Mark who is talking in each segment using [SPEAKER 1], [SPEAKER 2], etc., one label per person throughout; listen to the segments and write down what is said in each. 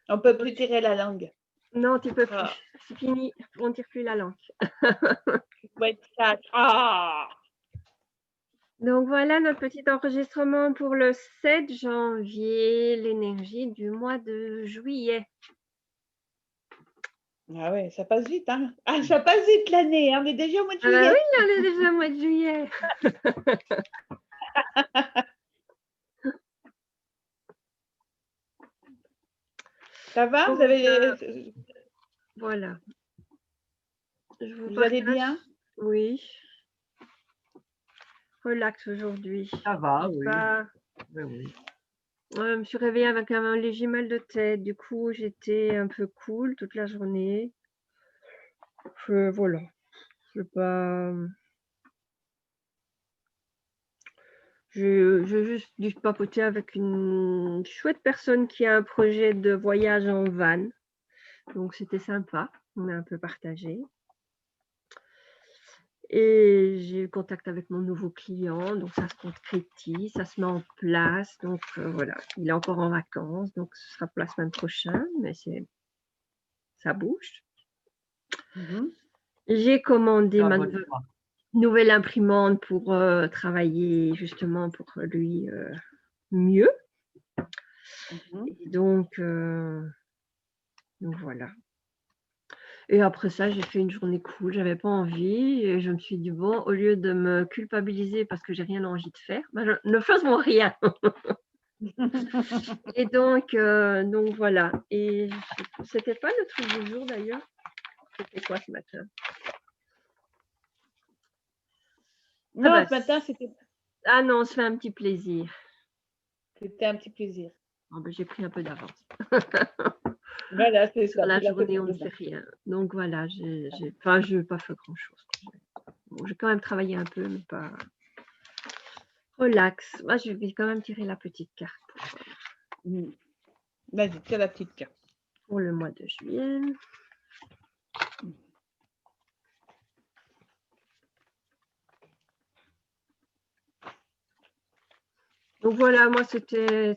[SPEAKER 1] On peut plus tirer la langue.
[SPEAKER 2] Non, tu peux plus.
[SPEAKER 1] Ah.
[SPEAKER 2] C'est fini. On ne tire plus la langue.
[SPEAKER 1] Ouais, ça. Ah.
[SPEAKER 2] Donc voilà notre petit enregistrement pour le 7 janvier, l'énergie du mois de juillet.
[SPEAKER 1] Ah ouais, ça passe vite, hein. Ah, ça passe vite l'année, on est déjà au mois de
[SPEAKER 2] Ah bah
[SPEAKER 1] juillet.
[SPEAKER 2] oui, on est déjà au mois de juillet.
[SPEAKER 1] Ça va,
[SPEAKER 2] Donc,
[SPEAKER 1] vous avez...
[SPEAKER 2] voilà. Je vous
[SPEAKER 1] Vous allez
[SPEAKER 2] partage.
[SPEAKER 1] bien?
[SPEAKER 2] Oui. Relax aujourd'hui.
[SPEAKER 3] Ça va, oui.
[SPEAKER 2] Pas...
[SPEAKER 3] Oui, oui.
[SPEAKER 2] Je me suis réveillée avec un léger mal de tête. Du coup, j'étais un peu cool toute la journée. Voilà. Je sais pas... J'ai juste dû papoter avec une chouette personne qui a un projet de voyage en van. Donc, c'était sympa. On a un peu partagé. Et j'ai eu contact avec mon nouveau client. Donc, ça se concrétise, ça se met en place. Donc, voilà. Il est encore en vacances. Donc, ce sera pour la semaine prochaine. Mais ça bouge. J'ai commandé ma nouvelle imprimante pour travailler justement pour lui mieux. Et donc voilà. Et après ça, j'ai fait une journée cool. J'avais pas envie et je me suis dit bon, au lieu de me culpabiliser parce que j'ai rien envie de faire, ben ne faisons rien. Et donc voilà. Et c'était pas le truc du jour d'ailleurs. C'était quoi ce matin?
[SPEAKER 1] Non, ah bah, ce matin, c'était...
[SPEAKER 2] Ah non, on se fait un petit plaisir.
[SPEAKER 1] C'était un petit plaisir.
[SPEAKER 2] Oh ben, j'ai pris un peu d'avance.
[SPEAKER 1] Voilà, c'est ça.
[SPEAKER 2] Sur la journée, on ne fait rien. Donc voilà, je n'ai pas fait grand-chose. Bon, j'ai quand même travaillé un peu, mais pas... Relax. Moi, je vais quand même tirer la petite carte.
[SPEAKER 1] Vas-y, tire la petite carte.
[SPEAKER 2] Pour le mois de juillet. Donc voilà, moi, c'était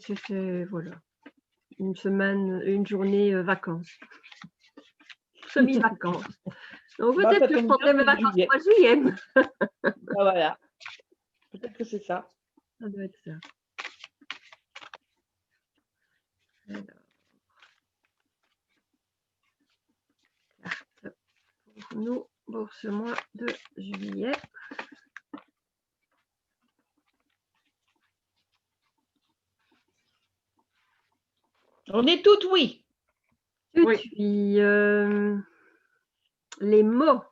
[SPEAKER 2] voilà, une semaine, une journée vacances. Semi-vacances. Donc peut-être que je prendrai mes vacances au mois de juillet.
[SPEAKER 1] Ah, voilà. Peut-être que c'est ça.
[SPEAKER 2] Ça doit être ça. Alors. Carte pour nous pour ce mois de juillet.
[SPEAKER 1] On est toutes oui.
[SPEAKER 2] Oui. Puis, les mots.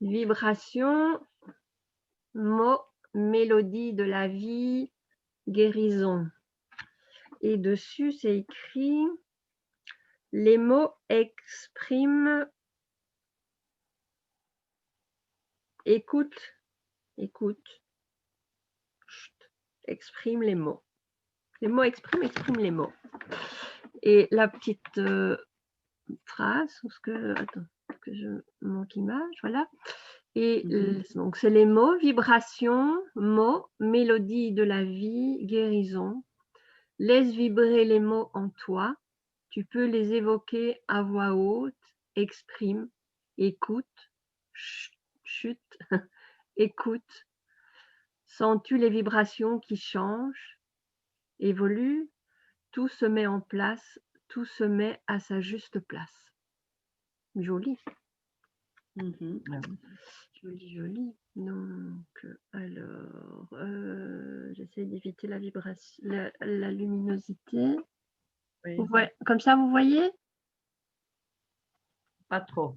[SPEAKER 2] Vibration, mots, mélodie de la vie, guérison. Et dessus, c'est écrit, les mots expriment, écoute, exprime les mots. Les mots expriment les mots. Et la petite phrase, attends, que je manque l'image, voilà. Et donc, c'est les mots, vibration, mots, mélodie de la vie, guérison. Laisse vibrer les mots en toi. Tu peux les évoquer à voix haute. Exprime, écoute, chute, écoute. Sens-tu les vibrations qui changent, évoluent? Tout se met en place, tout se met à sa juste place. Joli. Joli. Donc, alors, j'essaie d'éviter la vibration, la luminosité. Oui. Comme ça, vous voyez?
[SPEAKER 3] Pas trop.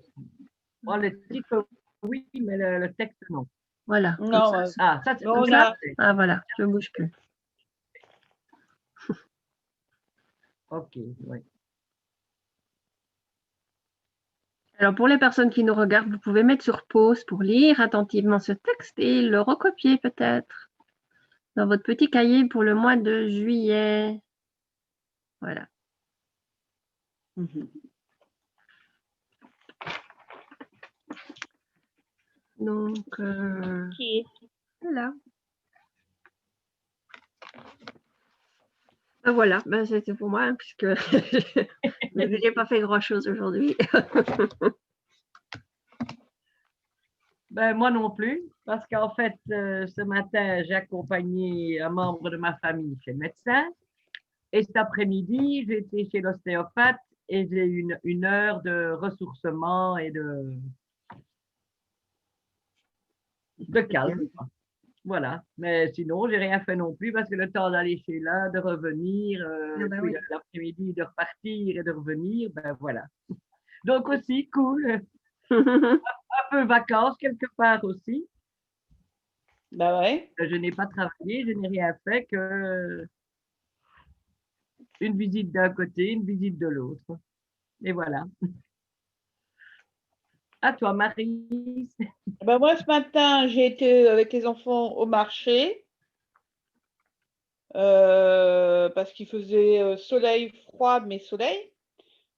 [SPEAKER 3] Bon, le titre, oui, mais le texte, non.
[SPEAKER 2] Voilà.
[SPEAKER 1] Non,
[SPEAKER 2] ça, comme ça. Ah, voilà, je ne bouge plus.
[SPEAKER 3] Ok, oui.
[SPEAKER 2] Alors, pour les personnes qui nous regardent, vous pouvez mettre sur pause pour lire attentivement ce texte et le recopier peut-être dans votre petit cahier pour le mois de juillet. Voilà. Donc, voilà. Ben voilà, ben c'était pour moi, hein, puisque je n'ai pas fait grand-chose aujourd'hui.
[SPEAKER 3] Ben, moi non plus, parce qu'en fait, ce matin, j'ai accompagné un membre de ma famille chez le médecin. Et cet après-midi, j'ai été chez l'ostéopathe et j'ai eu une heure de ressourcement et de calme. Voilà. Mais sinon, j'ai rien fait non plus parce que le temps d'aller chez là, de revenir,
[SPEAKER 2] Ah ben
[SPEAKER 3] puis
[SPEAKER 2] oui.
[SPEAKER 3] l'après-midi de repartir et de revenir, ben voilà. Donc aussi, cool. Un peu vacances quelque part aussi.
[SPEAKER 1] Bah ouais.
[SPEAKER 3] Je n'ai pas travaillé, je n'ai rien fait que une visite d'un côté, une visite de l'autre. Et voilà. À toi, Marie.
[SPEAKER 1] Bah moi, ce matin, j'ai été avec les enfants au marché parce qu'il faisait soleil, froid, mais soleil.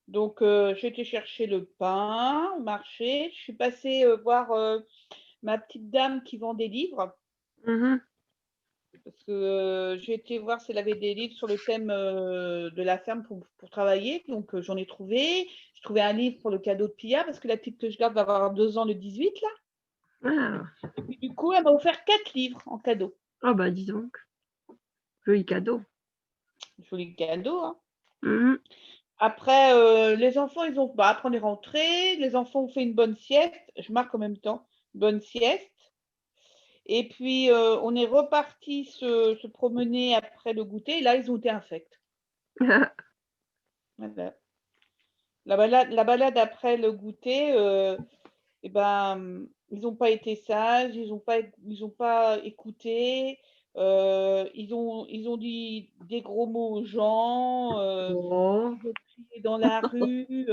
[SPEAKER 1] Donc, j'ai été chercher le pain au marché. Je suis passée voir ma petite dame qui vend des livres
[SPEAKER 2] Mhm.
[SPEAKER 1] parce que j'ai été voir si elle avait des livres sur le thème de la ferme pour travailler. Donc, j'en ai trouvé. J'ai trouvé un livre pour le cadeau de Pia parce que la petite que je garde va avoir 2 ans le 18 là.
[SPEAKER 2] Ah.
[SPEAKER 1] Et puis, du coup, elle m'a offert 4 livres en cadeau.
[SPEAKER 2] Oh bah dis donc, joli cadeau.
[SPEAKER 1] Joli cadeau, hein.
[SPEAKER 2] Mhm.
[SPEAKER 1] Après, les enfants, ils ont. Bah, après, on est rentrés. Les enfants ont fait une bonne sieste. Je marque en même temps. Bonne sieste. Et puis, on est reparti se promener après le goûter. Et là, ils ont été infects. Voilà. La balade après le goûter, eh ben, ils n'ont pas été sages, ils ont pas écouté, ils ont dit des gros mots aux gens,
[SPEAKER 2] Oh.
[SPEAKER 1] ils ont crié dans la rue,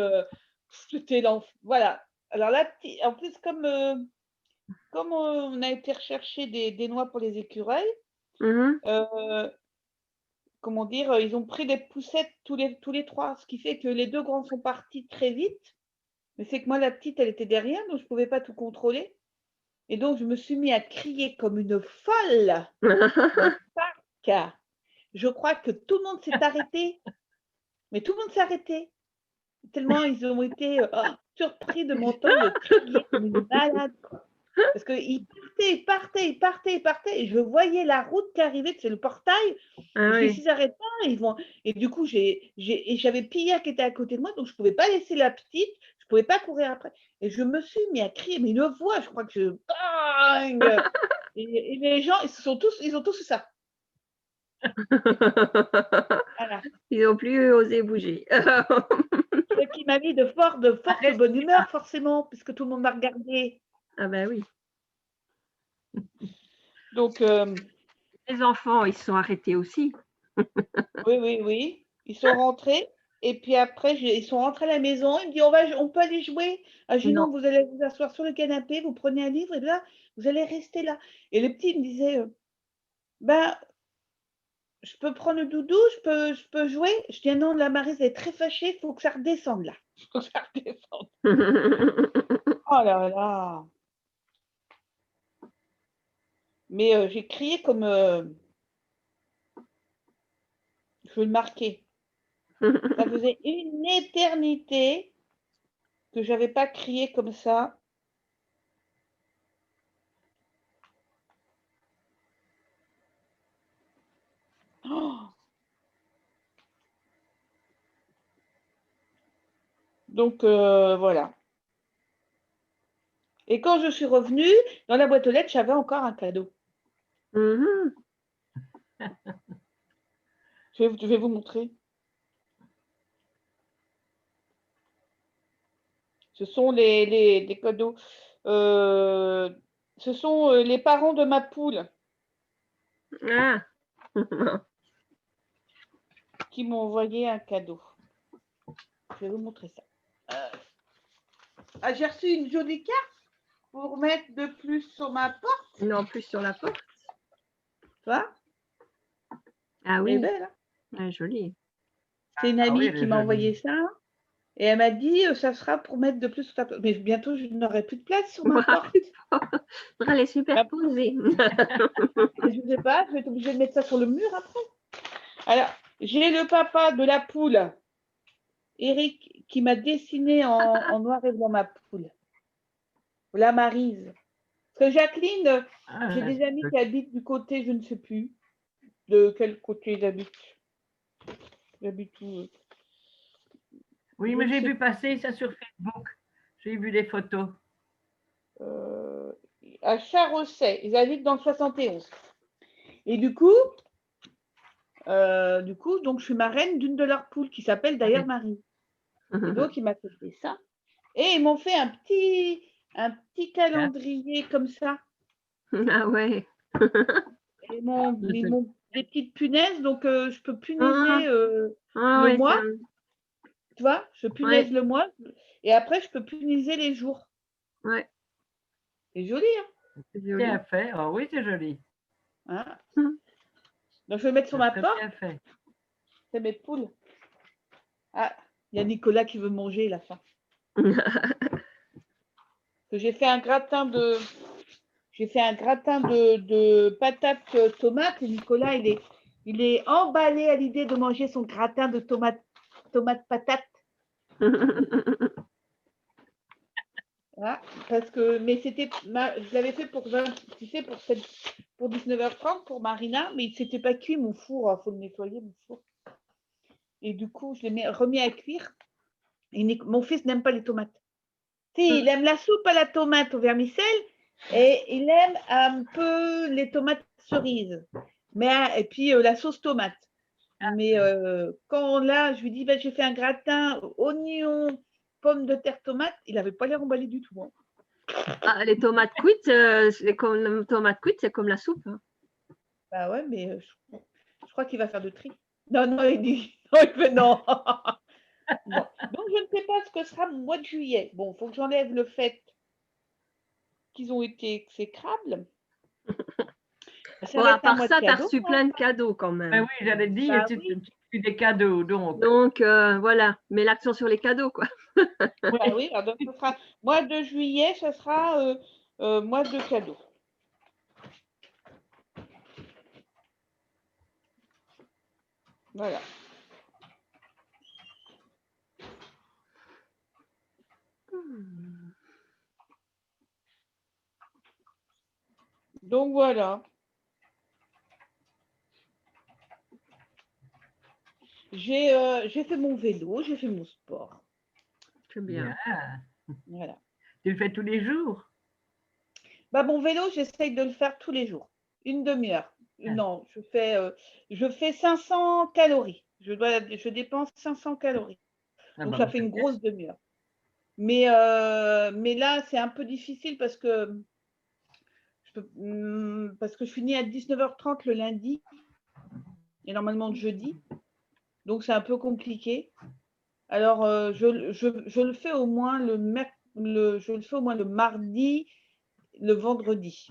[SPEAKER 1] c'était voilà. Alors là, en plus, comme on a été rechercher des noix pour les écureuils,
[SPEAKER 2] Mhm.
[SPEAKER 1] comment dire, ils ont pris des poussettes tous les 3, ce qui fait que les 2 grands sont partis très vite. Mais c'est que moi, la petite, elle était derrière, donc je ne pouvais pas tout contrôler. Et donc, je me suis mis à crier comme une folle dans le parc. Je crois que tout le monde s'est arrêté, mais tout le monde s'est arrêté. Tellement ils ont été surpris de m'entendre crier comme une malade, quoi. Parce qu'ils partaient, ils partaient, ils partaient, ils partaient, et je voyais la route qui arrivait, c'est le portail.
[SPEAKER 2] Ah
[SPEAKER 1] Et je dis,
[SPEAKER 2] oui.
[SPEAKER 1] s'ils n'arrêtent pas, ils vont. Et du coup, j'avais Pia qui était à côté de moi, donc je ne pouvais pas laisser la petite, je ne pouvais pas courir après. Et je me suis mis à crier, mais une voix, je crois que je. Bang. Et les gens, ils ont tous ça. Voilà.
[SPEAKER 2] Ils n'ont plus osé bouger.
[SPEAKER 1] Ce qui m'a mis de forte bonne humeur, forcément, puisque tout le monde m'a regardé.
[SPEAKER 2] Ah ben oui.
[SPEAKER 1] Donc,
[SPEAKER 2] Les enfants, ils se sont arrêtés aussi.
[SPEAKER 1] oui, oui, oui. Ils sont rentrés. Et puis après, ils sont rentrés à la maison. Ils me disent, on peut aller jouer. Ah, j'ai dit,
[SPEAKER 2] Non.
[SPEAKER 1] non, vous allez vous asseoir sur le canapé, vous prenez un livre et là, vous allez rester là. Et le petit me disait, ben, je peux prendre le doudou, je peux jouer. Je dis, ah non, la Maryse est très fâchée, il faut que ça redescende là. Il faut que ça redescende. Oh là là. Mais j'ai crié comme. Je veux le marquer. Ça faisait une éternité que je n'avais pas crié comme ça. Oh. Donc voilà. Et quand je suis revenue, dans la boîte aux lettres, j'avais encore un cadeau.
[SPEAKER 2] Mhm.
[SPEAKER 1] Je vais vous montrer. Ce sont les cadeaux. Ce sont les parents de ma poule
[SPEAKER 2] Ah.
[SPEAKER 1] qui m'ont envoyé un cadeau. Je vais vous montrer ça. Ah, j'ai reçu une jolie carte pour mettre de plus sur ma porte.
[SPEAKER 2] Non, plus sur la porte.
[SPEAKER 1] Tu vois?
[SPEAKER 2] Ah
[SPEAKER 1] Elle est
[SPEAKER 2] oui.
[SPEAKER 1] belle, hein?
[SPEAKER 2] Ah, joli.
[SPEAKER 1] C'est une
[SPEAKER 3] Ah oui,
[SPEAKER 1] amie
[SPEAKER 3] elle
[SPEAKER 1] qui
[SPEAKER 3] est
[SPEAKER 1] m'a
[SPEAKER 3] jolie.
[SPEAKER 1] envoyé ça. Et elle m'a dit, ça sera pour mettre de plus sur ta porte. Mais bientôt, je n'aurai plus de place sur ma porte.
[SPEAKER 2] Faudra les superposer.
[SPEAKER 1] Et je ne sais pas, je vais être obligée de mettre ça sur le mur après. Alors, J'ai le papa de la poule, Eric, qui m'a dessiné en noir et blanc ma poule. La Maryse. Parce que Jacqueline, j'ai des amis qui habitent du côté, je ne sais plus de quel côté ils habitent. J'habite où
[SPEAKER 3] Oui, mais j'ai vu passer ça sur Facebook. J'ai vu des photos.
[SPEAKER 1] à Charosset. Ils habitent dans le 71. Et du coup, donc je suis marraine d'une de leurs poules qui s'appelle d'ailleurs Marie. Et donc, il m'a fait ça. Et ils m'ont fait un petit calendrier comme ça.
[SPEAKER 2] Ah ouais.
[SPEAKER 1] Et ils m'ont des petites punaises, donc je peux punaiser
[SPEAKER 2] Ah
[SPEAKER 1] le
[SPEAKER 2] ouais,
[SPEAKER 1] mois. Tu vois, je punaise le mois. Et après, je peux punaiser les jours.
[SPEAKER 2] Ouais.
[SPEAKER 1] C'est joli, hein?
[SPEAKER 3] C'est bien fait. Oh, oui, c'est joli.
[SPEAKER 1] Hein, donc, je vais mettre sur ma porte.
[SPEAKER 3] Bien fait.
[SPEAKER 1] C'est mes poules. Ah, il y a Nicolas qui veut manger, la faim. J'ai fait un gratin de patates tomates et Nicolas, il est emballé à l'idée de manger son gratin de tomates patates. Voilà, parce que, mais je l'avais fait pour 19h30 pour Marina, mais il ne s'était pas cuit mon four, il faut le nettoyer mon four. Et du coup, je l'ai remis à cuire. Et mon fils n'aime pas les tomates. Si, il aime la soupe à la tomate au vermicelle et il aime un peu les tomates cerises. Et puis la sauce tomate. Mais quand là, je lui dis, j'ai fait un gratin, oignon, pommes de terre, tomate, il n'avait pas l'air emballé du tout. Hein.
[SPEAKER 2] Ah, les tomates cuites, c'est comme la soupe. Hein.
[SPEAKER 1] Bah ouais, mais je crois qu'il va faire de tri. Non, il dit, non, il fait non. Bon. Donc, je ne sais pas ce que sera mon mois de juillet. Bon, il faut que j'enlève le fait qu'ils ont été exécrables.
[SPEAKER 2] Bon, à part ça, tu as reçu plein de cadeaux quand même.
[SPEAKER 3] Ben oui, j'allais dire, tu as des cadeaux.
[SPEAKER 2] Donc voilà, mets l'accent sur les cadeaux, quoi.
[SPEAKER 1] Ouais, oui, donc ce sera mois de juillet, ce sera mois de cadeaux. Voilà. Donc voilà. J'ai fait mon vélo, j'ai fait mon sport.
[SPEAKER 2] Très bien.
[SPEAKER 1] Voilà.
[SPEAKER 3] Tu le fais tous les jours?
[SPEAKER 1] Bah, mon vélo, j'essaye de le faire tous les jours. Une demi-heure. Non, je fais 500 calories. Je dépense 500 calories. Donc, ça fait une grosse demi-heure. Mais là, c'est un peu difficile parce que je finis à 19h30 le lundi et normalement le jeudi. Donc, c'est un peu compliqué. Alors, je le fais au moins je le fais au moins le mardi, le vendredi.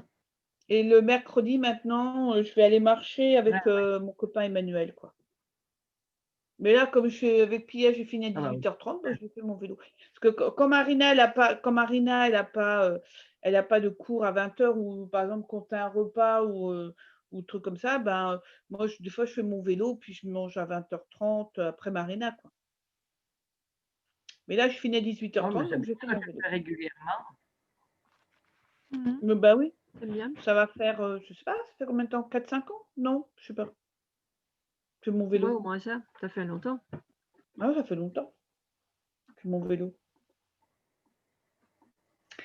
[SPEAKER 1] Et le mercredi, maintenant, je vais aller marcher avec mon copain Emmanuel, quoi. Mais là, comme je suis avec Pia, j'ai fini à 18h30, je fais mon vélo. Parce que quand Marina, elle a pas de cours à 20h ou par exemple quand tu as un repas ou truc comme ça, moi, des fois, je fais mon vélo puis je mange à 20h30 après Marina, quoi. Mais là, je finis à 18h30, donc je fais mon vélo.
[SPEAKER 3] Régulièrement.
[SPEAKER 1] Mais bah oui.
[SPEAKER 2] C'est bien.
[SPEAKER 1] Ça va faire, je sais pas, ça fait combien de temps? 4-5 ans? Non, je sais pas. Je fais mon vélo.
[SPEAKER 2] Ouais, au moins ça fait longtemps.
[SPEAKER 1] Ah, ça fait longtemps. Je fais mon vélo.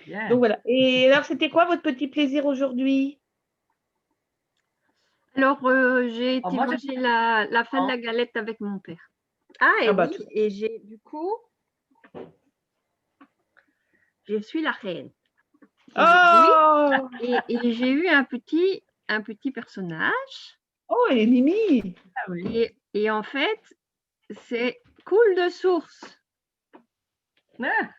[SPEAKER 3] Yeah.
[SPEAKER 1] Donc voilà. Et alors, c'était quoi votre petit plaisir aujourd'hui?
[SPEAKER 2] Alors, j'ai été manger la fin de la galette avec mon père. Et j'ai du coup, je suis la reine.
[SPEAKER 1] Oh
[SPEAKER 2] et j'ai eu un petit personnage.
[SPEAKER 1] Oh, et Mimi.
[SPEAKER 2] Et en fait, c'est Cool de source. Alors,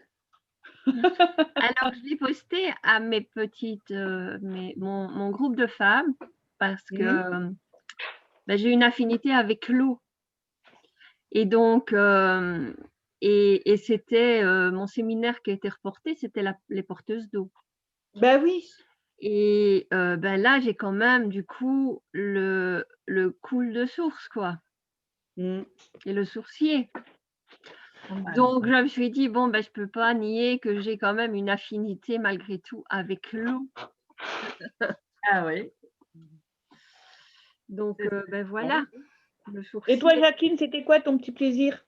[SPEAKER 2] je l'ai posté à mes petites, mon groupe de femmes parce que j'ai une affinité avec l'eau. Et donc, et c'était mon séminaire qui a été reporté, c'était les porteuses d'eau.
[SPEAKER 1] Ben oui.
[SPEAKER 2] Et là, j'ai quand même du coup le cool de source, quoi. et le sourcier.
[SPEAKER 3] Dommage.
[SPEAKER 2] Donc, je me suis dit, bon, ben, je peux pas nier que j'ai quand même une affinité malgré tout avec l'eau.
[SPEAKER 3] Ah oui.
[SPEAKER 2] Donc,
[SPEAKER 3] C'est
[SPEAKER 2] ben voilà, le sourcier.
[SPEAKER 1] Et toi, Jacqueline, c'était quoi ton petit plaisir?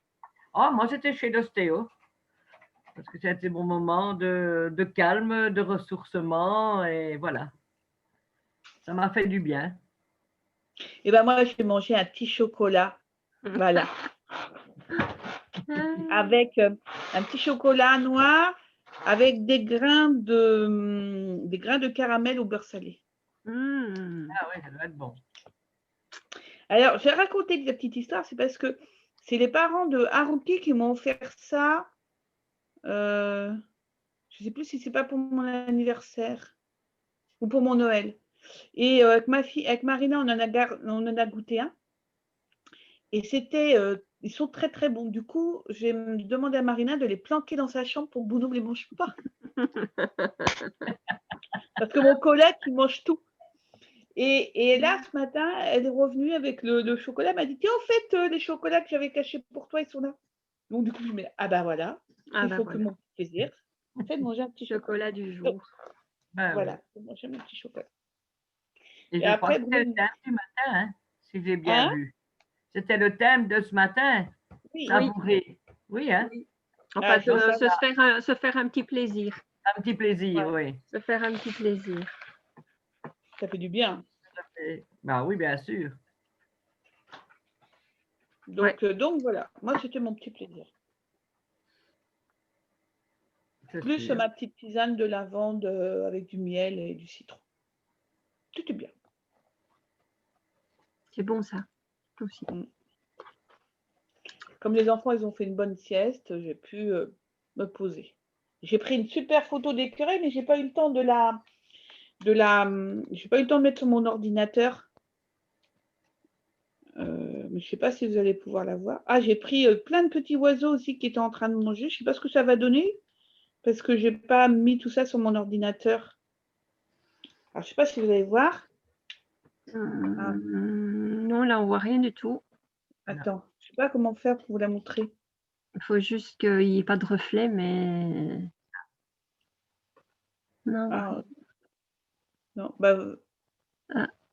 [SPEAKER 3] Oh, moi, j'étais chez l'ostéo. Parce que c'était mon moment de calme, de ressourcement. Et voilà. Ça m'a fait du bien.
[SPEAKER 1] Eh ben moi, j'ai mangé un petit chocolat. Voilà. Avec un petit chocolat noir avec des grains de caramel au beurre salé.
[SPEAKER 2] Mmh.
[SPEAKER 3] Ah oui, ça doit être bon.
[SPEAKER 1] Alors, j'ai raconté la petite histoire, c'est parce que c'est les parents de Haruki qui m'ont offert ça. Je ne sais plus si c'est pas pour mon anniversaire ou pour mon Noël. Et avec ma fille, avec Marina, on en a goûté un. Et c'était, ils sont très très bons. Du coup, j'ai demandé à Marina de les planquer dans sa chambre pour que Bruno ne les mange pas. Parce que mon collègue, il mange tout. Et là, ce matin, elle est revenue avec le chocolat. Elle m'a dit, tiens, en fait, les chocolats que j'avais cachés pour toi, ils sont là. Donc, du coup, je me dis, ah ben voilà,
[SPEAKER 2] Ah
[SPEAKER 1] il
[SPEAKER 2] ben
[SPEAKER 1] faut que
[SPEAKER 2] voilà,
[SPEAKER 1] mon plaisir, c'est de manger un petit chocolat.
[SPEAKER 2] chocolat du
[SPEAKER 1] Donc,
[SPEAKER 2] jour.
[SPEAKER 3] Ben
[SPEAKER 1] voilà, faut manger mon petit chocolat.
[SPEAKER 3] oui. Et
[SPEAKER 1] Et
[SPEAKER 3] je crois
[SPEAKER 1] après,
[SPEAKER 3] que c'était
[SPEAKER 1] Bruno,
[SPEAKER 3] le thème du matin, hein, si j'ai bien
[SPEAKER 1] hein?
[SPEAKER 3] vu. C'était le thème de ce matin.
[SPEAKER 1] Oui,
[SPEAKER 3] Savourer. Oui, hein?
[SPEAKER 2] Oui. Enfin,
[SPEAKER 1] ah, donc ça,
[SPEAKER 2] se faire un petit plaisir.
[SPEAKER 3] Un petit plaisir,
[SPEAKER 1] ouais,
[SPEAKER 3] oui.
[SPEAKER 2] Se faire un petit plaisir.
[SPEAKER 1] ça fait du bien.
[SPEAKER 3] Ben oui, bien sûr.
[SPEAKER 1] Donc voilà, moi, c'était mon petit plaisir.
[SPEAKER 3] C'est
[SPEAKER 1] Plus
[SPEAKER 3] sûr.
[SPEAKER 1] ma petite tisane de lavande avec du miel et du citron. Tout est bien.
[SPEAKER 2] C'est bon ça aussi.
[SPEAKER 1] Comme les enfants, ils ont fait une bonne sieste, j'ai pu me poser. J'ai pris une super photo d'écureuil, mais j'ai pas eu le temps j'ai pas eu le temps de mettre sur mon ordinateur. Mais je sais pas si vous allez pouvoir la voir. Ah, j'ai pris plein de petits oiseaux aussi qui étaient en train de manger. Je sais pas ce que ça va donner parce que j'ai pas mis tout ça sur mon ordinateur. Alors, je sais pas si vous allez voir.
[SPEAKER 2] Non, là, on voit rien du tout.
[SPEAKER 1] Attends, je sais pas comment faire pour vous la montrer.
[SPEAKER 2] Il faut juste qu'il n'y ait pas de reflet, mais... Non,
[SPEAKER 1] Ah, non, bah,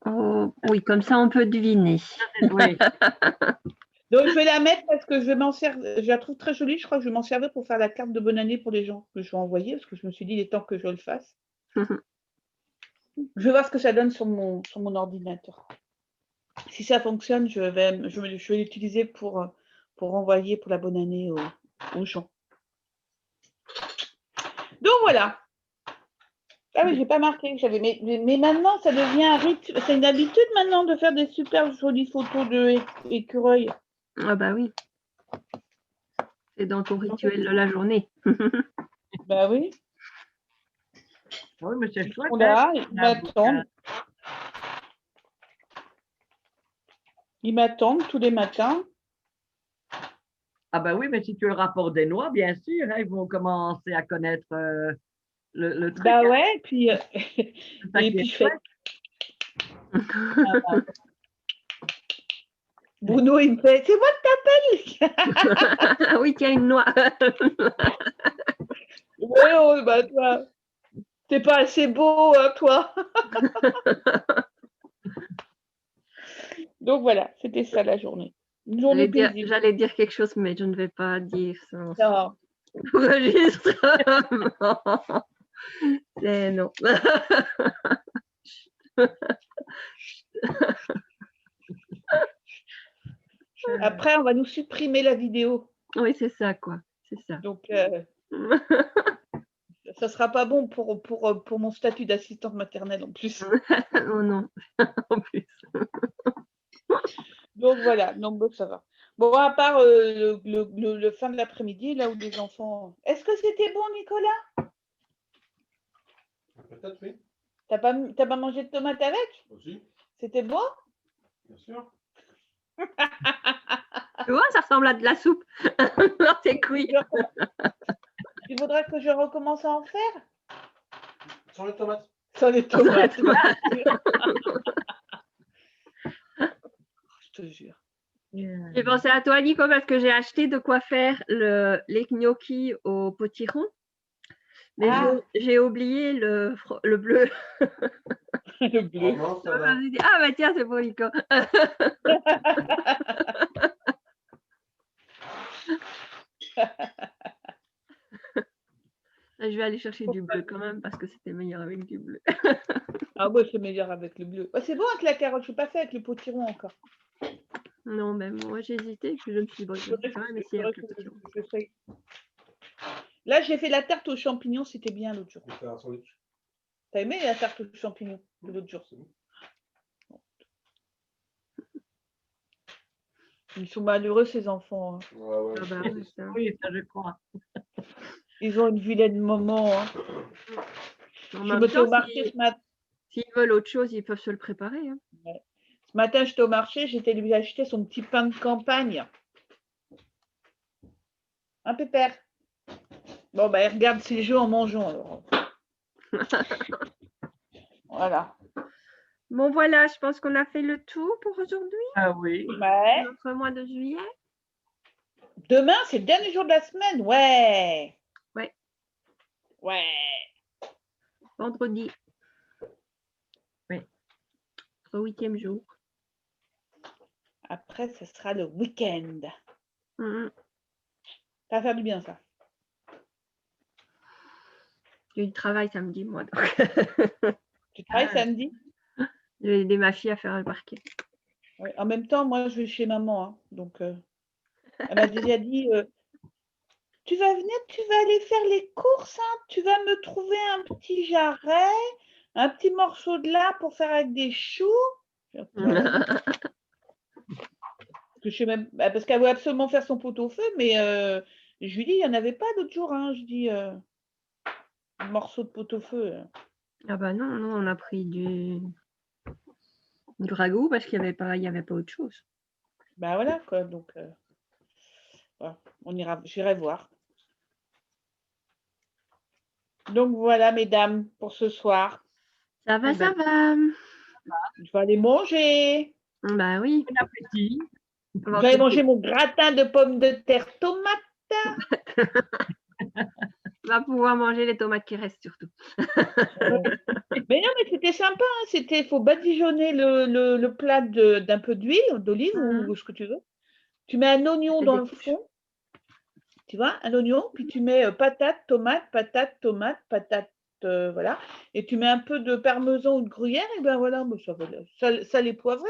[SPEAKER 2] oh, oui, comme ça, on peut deviner.
[SPEAKER 3] Oui.
[SPEAKER 1] donc, je vais la mettre parce que je la trouve très jolie. Je crois que je vais m'en servir pour faire la carte de bonne année pour les gens que je vais envoyer parce que je me suis dit, il est temps que je le fasse. Je vais voir ce que ça donne sur mon ordinateur. Si ça fonctionne, je vais l'utiliser pour envoyer pour la bonne année aux gens. Donc voilà. Ah oui, j'ai pas marqué. Mais maintenant, ça devient un rythme. C'est une habitude maintenant de faire des super jolies photos d'écureuils.
[SPEAKER 2] Ah bah oui. C'est dans ton rituel de la journée.
[SPEAKER 1] Bah oui.
[SPEAKER 3] Oui, mais c'est
[SPEAKER 1] Ils
[SPEAKER 3] chouette.
[SPEAKER 1] sont
[SPEAKER 3] Hein?
[SPEAKER 1] là, ils m'attendent. Ils m'attendent tous les matins.
[SPEAKER 3] Ah ben oui, mais si tu le rapportes des noix, bien sûr, hein, ils vont commencer à connaître le truc.
[SPEAKER 1] Bah
[SPEAKER 3] Hein.
[SPEAKER 1] ouais, puis
[SPEAKER 3] C'est ça
[SPEAKER 1] et
[SPEAKER 3] qui
[SPEAKER 1] puis
[SPEAKER 3] est
[SPEAKER 1] je fais.
[SPEAKER 3] chouette.
[SPEAKER 1] Bruno, il me fait, c'est moi que t'appelles.
[SPEAKER 2] Ah oui, tiens, une noix.
[SPEAKER 1] Ouais, oh, bah toi, t'es pas assez beau, hein, toi. Donc voilà, c'était ça la journée. Une journée paisible.
[SPEAKER 2] J'allais dire quelque chose, mais je ne vais pas dire ça.
[SPEAKER 1] Non.
[SPEAKER 2] Enregistrement. C'est non.
[SPEAKER 1] Après, on va nous supprimer la vidéo.
[SPEAKER 2] Oui, c'est ça, quoi. C'est ça.
[SPEAKER 1] Donc, ça sera pas bon pour mon statut d'assistante maternelle en plus.
[SPEAKER 2] Oh non, en plus.
[SPEAKER 1] Donc voilà, donc bon, ça va. Bon, à part le fin de l'après-midi, là où les enfants. Est-ce que c'était bon, Nicolas?
[SPEAKER 4] Peut-être, oui.
[SPEAKER 1] T'as pas mangé de tomates avec?
[SPEAKER 4] Aussi,
[SPEAKER 1] C'était bon?
[SPEAKER 4] bien sûr.
[SPEAKER 2] Tu vois, ça ressemble à de la soupe. Non, c'est cuit.
[SPEAKER 1] Il faudrait que je recommence à en faire?
[SPEAKER 4] Sans les tomates.
[SPEAKER 1] Sans les tomates. Je te jure.
[SPEAKER 2] J'ai pensé à toi, Nico, parce que j'ai acheté de quoi faire les gnocchis au potiron. Mais
[SPEAKER 1] Ah.
[SPEAKER 2] j'ai oublié le bleu.
[SPEAKER 1] Le
[SPEAKER 4] Oh
[SPEAKER 1] bleu.
[SPEAKER 4] mince,
[SPEAKER 2] Je
[SPEAKER 4] madame.
[SPEAKER 2] me suis dit, ah bah tiens, c'est pour Nico. Je vais aller chercher du bleu quand même parce que c'était meilleur avec du bleu.
[SPEAKER 1] Ah ouais, c'est meilleur avec le bleu. Ouais, c'est bon avec la carotte, je ne suis pas fait avec le potiron encore.
[SPEAKER 2] Non, mais moi j'ai hésité, puis je me suis dit, bon, je vais quand même essayer avec le potiron.
[SPEAKER 1] J'essaye. Là, j'ai fait la tarte aux champignons, c'était bien l'autre jour.
[SPEAKER 4] Je vais faire un sandwich.
[SPEAKER 1] T'as aimé la tarte aux champignons de l'autre jour? Ils sont malheureux, ces enfants. Hein.
[SPEAKER 4] Ouais, ouais.
[SPEAKER 2] Ah bah oui, ça.
[SPEAKER 3] Oui, ça je crois.
[SPEAKER 1] Ils ont une vilaine maman. Hein.
[SPEAKER 2] En
[SPEAKER 1] Je
[SPEAKER 2] même
[SPEAKER 1] me suis
[SPEAKER 2] temps,
[SPEAKER 1] au marché ce matin.
[SPEAKER 2] s'ils veulent autre chose, ils peuvent se le préparer. Hein.
[SPEAKER 1] Ce matin, j'étais au marché, j'étais lui acheter son petit pain de campagne. Un pépère. Bon, bah, il regarde ses jeux en mangeant. Alors. Voilà.
[SPEAKER 2] Bon, voilà, je pense qu'on a fait le tour pour aujourd'hui,
[SPEAKER 3] Ah oui.
[SPEAKER 1] Ouais.
[SPEAKER 2] notre mois de juillet.
[SPEAKER 1] Demain, c'est le dernier jour de la semaine. Ouais.
[SPEAKER 2] Ouais.
[SPEAKER 1] Ouais.
[SPEAKER 2] Vendredi.
[SPEAKER 3] Oui.
[SPEAKER 2] Au 8e jour.
[SPEAKER 1] Après, ce sera le week-end.
[SPEAKER 2] Mhm.
[SPEAKER 1] Ça va faire du bien, ça.
[SPEAKER 2] J'ai du travail samedi, moi. Donc.
[SPEAKER 1] Tu travailles
[SPEAKER 3] Ah.
[SPEAKER 1] samedi?
[SPEAKER 2] J'ai aidé ma fille à faire le parquet.
[SPEAKER 1] Ouais. En même temps, moi, je vais chez maman. Hein. Donc, elle m'a déjà dit tu vas venir, tu vas aller faire les courses. Hein. Tu vas me trouver un petit jarret, un petit morceau de lard pour faire avec des choux. Que je sais même, parce qu'elle veut absolument faire son pot-au-feu, mais je lui dis, il n'y en avait pas l'autre jour. Hein. Je dis, un morceau de pot-au-feu.
[SPEAKER 2] Ah bah non, non, on a pris du ragoût parce qu'il n'y avait pas autre chose.
[SPEAKER 1] Ben voilà, quoi. Donc, voilà. J'irai voir. Donc voilà, mesdames, pour ce soir.
[SPEAKER 2] Ça va,
[SPEAKER 3] Eh ben,
[SPEAKER 2] ça va.
[SPEAKER 1] Je vais aller manger.
[SPEAKER 2] Bah oui.
[SPEAKER 3] Bon appétit.
[SPEAKER 1] Je vais aller manger mon gratin de pommes de terre tomate.
[SPEAKER 2] On va pouvoir manger les tomates qui restent surtout.
[SPEAKER 1] Mais non, mais c'était sympa. Hein. Il faut badigeonner le plat d'un peu d'huile, d'olive ou ce que tu veux. Tu mets un oignon
[SPEAKER 2] C'est
[SPEAKER 1] dans
[SPEAKER 2] des
[SPEAKER 1] le
[SPEAKER 2] couches.
[SPEAKER 1] fond. Tu vois, un oignon, puis tu mets patate, tomate, voilà. Et tu mets un peu de parmesan ou de gruyère, et ben voilà, ça les poivré.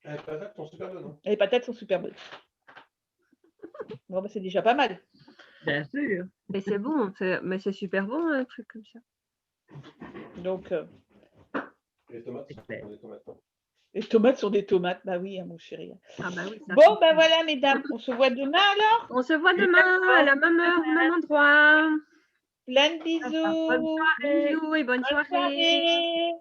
[SPEAKER 4] Les patates sont super bonnes. Hein.
[SPEAKER 1] Les patates sont super bonnes. Bon, ben, c'est déjà pas mal.
[SPEAKER 3] Bien sûr.
[SPEAKER 2] Et c'est bon, mais c'est super bon un truc comme ça.
[SPEAKER 1] Donc,
[SPEAKER 4] Et les tomates sont
[SPEAKER 3] Super.
[SPEAKER 4] des tomates.
[SPEAKER 1] les tomates sont des tomates, bah oui, hein, mon chéri.
[SPEAKER 2] Ah bah oui. Ça
[SPEAKER 1] Bon,
[SPEAKER 2] compte.
[SPEAKER 1] ben voilà, mesdames, on se voit demain alors.
[SPEAKER 2] On se voit demain à la même heure, au même endroit.
[SPEAKER 1] Plein de bisous.
[SPEAKER 3] Bonne soirée.
[SPEAKER 2] Bisous et bonne
[SPEAKER 1] Bonne
[SPEAKER 2] soirée.
[SPEAKER 1] soirée.